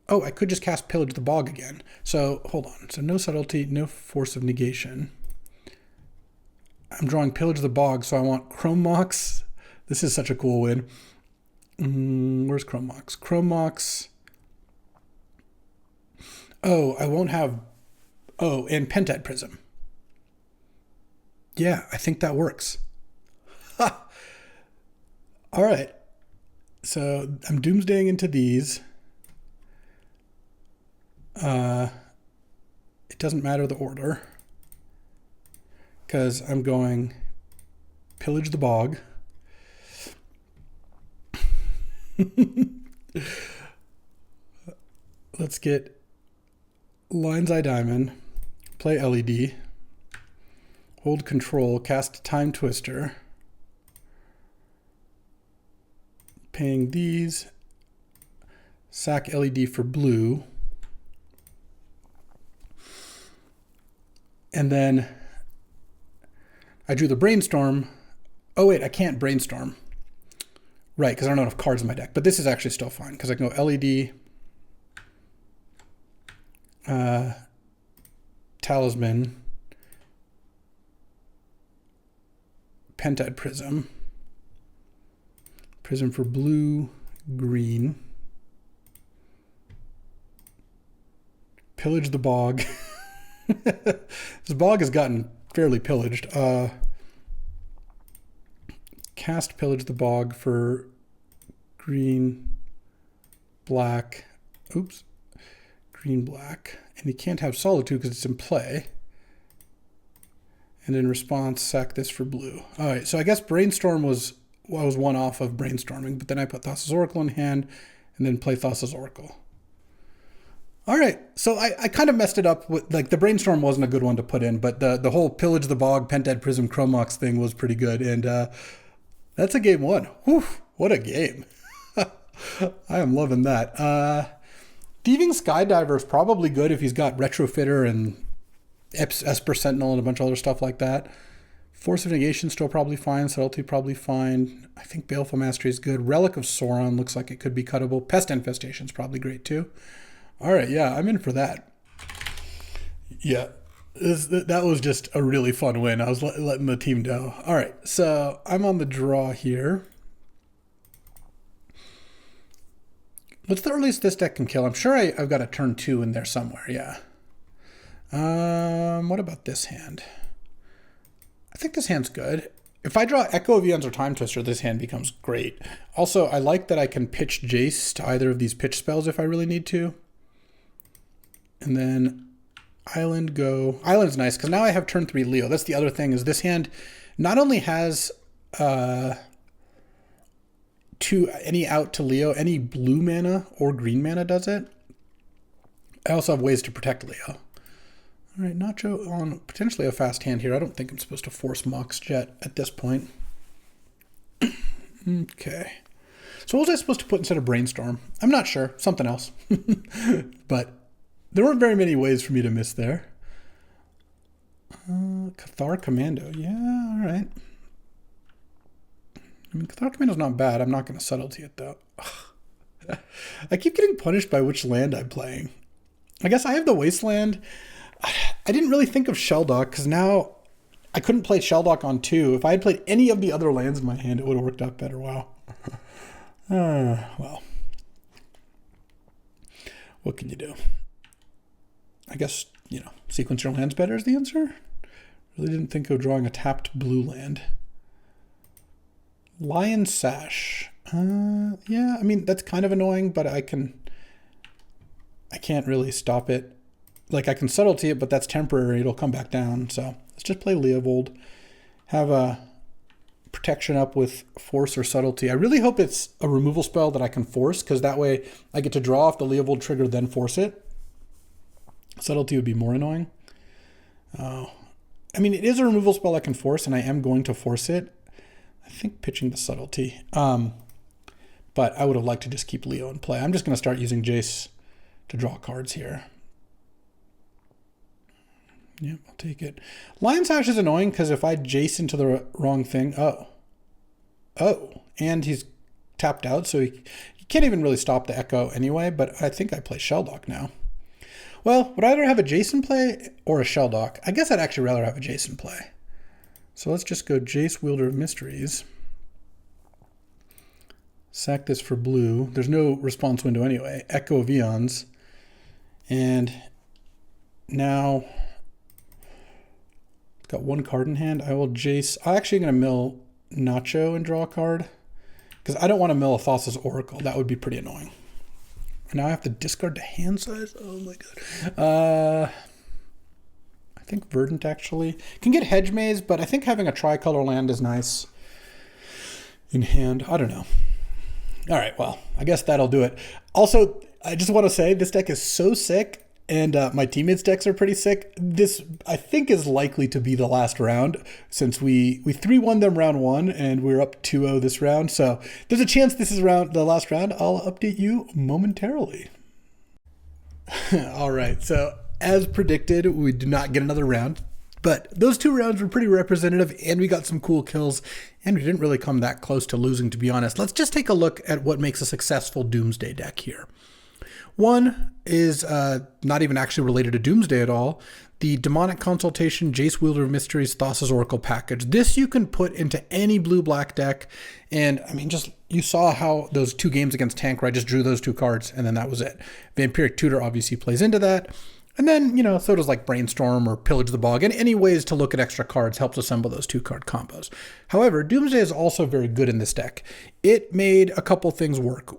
S1: Oh, I could just cast Pillage the Bog again. So hold on. So no Subtlety, no Force of Negation. I'm drawing Pillage the Bog, so I want Chrome Mox. This is such a cool win. Where's Chrome Mox? Chrome Mox. Oh, I won't have... Oh, and Pentad Prism. Yeah, I think that works. Ha! All right. So I'm Doomsdaying into these. It doesn't matter the order, because I'm going Pillage the Bog. Let's get Lion's Eye Diamond, play LED, hold Control, cast Time Twister, paying these. Sack LED for blue. And then I drew the brainstorm. Oh wait, I can't brainstorm. Right, because I don't have enough cards in my deck. But this is actually still fine, because I can go LED, Talisman, Pentad Prism, Prism for blue, green, Pillage the Bog. This bog has gotten fairly pillaged. Cast Pillage the Bog for green, black, oops, green, black. And you can't have Solitude because it's in play. And in response, sack this for blue. All right, so I guess Brainstorm was, well, I was one off of brainstorming, but then I put Thassa's Oracle in hand and then play Thassa's Oracle. All right, so I kind of messed it up with, like, the Brainstorm wasn't a good one to put in, but the whole Pillage the Bog, Pentad Prism, Chromox thing was pretty good, and that's a game one. Whew, what a game. I am loving that. Thieving Skydiver is probably good if he's got Retrofitter and Esper Sentinel and a bunch of other stuff like that. Force of Negation still probably fine. Subtlety probably fine. I think Baleful Mastery is good. Relic of Sauron looks like it could be cuttable. Pest Infestation is probably great too. All right, yeah, I'm in for that. Yeah, that was just a really fun win. I was letting the team know. All right, so I'm on the draw here. What's the earliest this deck can kill? I'm sure I've got a turn 2 in there somewhere, yeah. What about this hand? I think this hand's good. If I draw Echo of Eons or Time Twister, this hand becomes great. Also, I like that I can pitch Jace to either of these pitch spells if I really need to. And then Island go. Island's nice because now I have turn 3 Leo. That's the other thing, is this hand not only has any out to Leo, any blue mana or green mana does it. I also have ways to protect Leo. All right, Nacho on potentially a fast hand here. I don't think I'm supposed to force Mox Jet at this point. Okay. So what was I supposed to put instead of Brainstorm? I'm not sure. Something else. But there weren't very many ways for me to miss there. Cathar Commando. Yeah, all right. I mean, Cathar Commando's not bad. I'm not going to Subtlety it, though. I keep getting punished by which land I'm playing. I guess I have the Wasteland. I didn't really think of Shelldock, because now I couldn't play Shelldock on 2. If I had played any of the other lands in my hand, it would have worked out better. Wow. Well. What can you do? I guess, sequence your lands better is the answer. Really didn't think of drawing a tapped blue land. Lion Sash. Yeah, I mean, that's kind of annoying, but I can't really stop it. Like, I can Subtlety it, but that's temporary. It'll come back down. So let's just play Leovold. Have a protection up with Force or Subtlety. I really hope it's a removal spell that I can force, because that way I get to draw off the Leovold trigger, then force it. Subtlety would be more annoying. I mean, it is a removal spell I can force, and I am going to force it. I think pitching the Subtlety. But I would have liked to just keep Leo in play. I'm just going to start using Jace to draw cards here. Yep, I'll take it. Lion Sash is annoying because if I Jace into the wrong thing... Oh, and he's tapped out, so he can't even really stop the Echo anyway, but I think I play Shelldock now. Well, would I rather have a Jace in play or a Shelldock? I guess I'd actually rather have a Jace in play. So let's just go Jace, Wielder of Mysteries. Sack this for blue. There's no response window anyway. Echo of Eons. And now... got one card in hand. I will Jace. I'm actually going to mill Nacho and draw a card, because I don't want to mill a Thassa's Oracle. That would be pretty annoying. And now I have to discard the hand size. Oh my god. I think Verdant actually can get Hedge Maze, but I think having a tricolor land is nice in hand. I don't know. All right, well, I guess that'll do it. Also, I just want to say this deck is so sick. And my teammates' decks are pretty sick. This, I think, is likely to be the last round since we 3-1 them round 1 and we're up 2-0 this round. So there's a chance this is the last round. I'll update you momentarily. All right, so as predicted, we did not get another round. But those 2 rounds were pretty representative, and we got some cool kills, and we didn't really come that close to losing, to be honest. Let's just take a look at what makes a successful Doomsday deck here. One is not even actually related to Doomsday at all. The Demonic Consultation, Jace Wielder of Mysteries, Thassa's Oracle package. This you can put into any blue-black deck, and I mean, just you saw how those 2 games against Tank where I just drew those 2 cards, and then that was it. Vampiric Tutor obviously plays into that. And then, so does like Brainstorm or Pillage the Bog, and any ways to look at extra cards helps assemble those 2-card combos. However, Doomsday is also very good in this deck. It made a couple things work.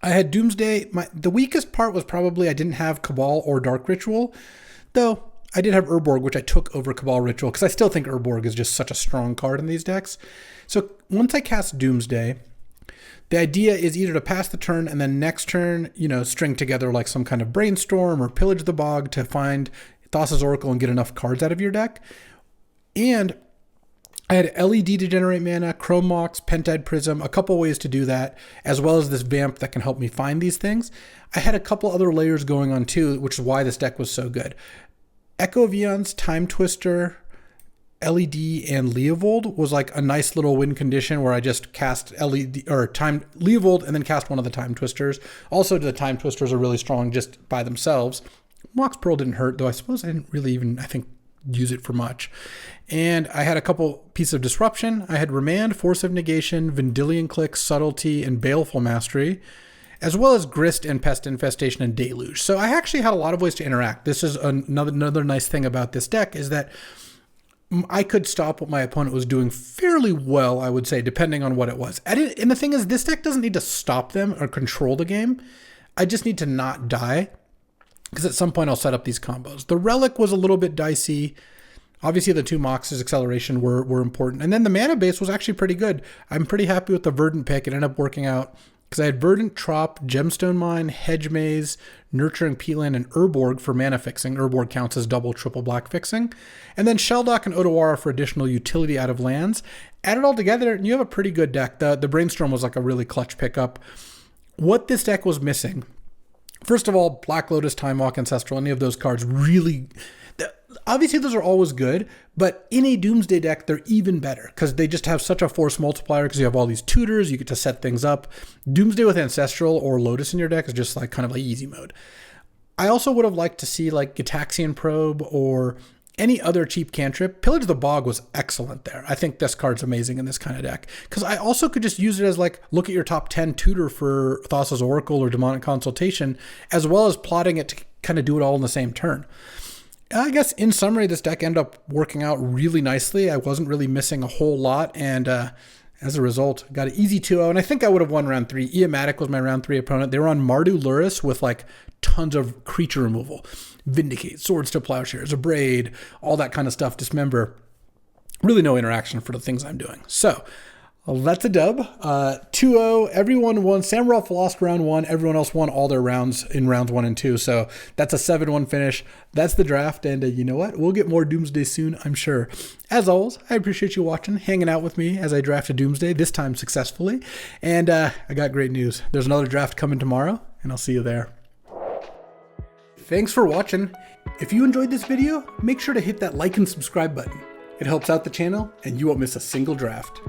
S1: I had Doomsday, the weakest part was probably I didn't have Cabal or Dark Ritual, though I did have Urborg, which I took over Cabal Ritual, because I still think Urborg is just such a strong card in these decks. So once I cast Doomsday, the idea is either to pass the turn and then next turn, string together like some kind of Brainstorm or Pillage the Bog to find Thassa's Oracle and get enough cards out of your deck. And I had LED to generate mana, Chrome Mox, Pentide Prism, a couple ways to do that, as well as this Vamp that can help me find these things. I had a couple other layers going on too, which is why this deck was so good. Echo of Eons, Time Twister, LED, and Leovold was like a nice little win condition where I just cast Leovold and then cast one of the Time Twisters. Also, the Time Twisters are really strong just by themselves. Mox Pearl didn't hurt, though I suppose I didn't really even, use it for much. And I had a couple pieces of disruption. I had Remand, Force of Negation, Vendilion Click, Subtlety, and Baleful Mastery, as well as Grist and Pest Infestation and Deluge. So I actually had a lot of ways to interact. This is another nice thing about this deck is that I could stop what my opponent was doing fairly well, I would say, depending on what it was. And the thing is, this deck doesn't need to stop them or control the game. I just need to not die, because at some point I'll set up these combos. The Relic was a little bit dicey. Obviously, the 2 Mox's acceleration were important. And then the mana base was actually pretty good. I'm pretty happy with the Verdant pick. It ended up working out because I had Verdant, Trop, Gemstone Mine, Hedge Maze, Nurturing Peatland, and Urborg for mana fixing. Urborg counts as double, triple black fixing. And then Sheldock and Otawara for additional utility out of lands. Add it all together, and you have a pretty good deck. The Brainstorm was like a really clutch pickup. What this deck was missing, first of all, Black Lotus, Time Walk, Ancestral, any of those cards really... Obviously, those are always good, but in a Doomsday deck, they're even better because they just have such a force multiplier because you have all these tutors, you get to set things up. Doomsday with Ancestral or Lotus in your deck is just like kind of like easy mode. I also would have liked to see like Gitaxian Probe or any other cheap cantrip. Pillage the Bog was excellent there. I think this card's amazing in this kind of deck because I also could just use it as like, look at your top 10 tutor for Thassa's Oracle or Demonic Consultation, as well as plotting it to kind of do it all in the same turn. I guess in summary, this deck ended up working out really nicely. I wasn't really missing a whole lot, and as a result, got an easy 2-0, and I think I would have won round 3. Eomatic was my round 3 opponent. They were on Mardu Luris with like tons of creature removal. Vindicate, Swords to Plowshares, Abrade, all that kind of stuff, Dismember. Really no interaction for the things I'm doing. So, that's a dub. 2-0. Everyone won. Sam Rolfe lost round 1. Everyone else won all their rounds in rounds 1 and 2. So that's a 7-1 finish. That's the draft. And you know what? We'll get more Doomsday soon, I'm sure. As always, I appreciate you watching, hanging out with me as I drafted Doomsday, this time successfully. And I got great news. There's another draft coming tomorrow, and I'll see you there. Thanks for watching. If you enjoyed this video, make sure to hit that like and subscribe button. It helps out the channel, and you won't miss a single draft.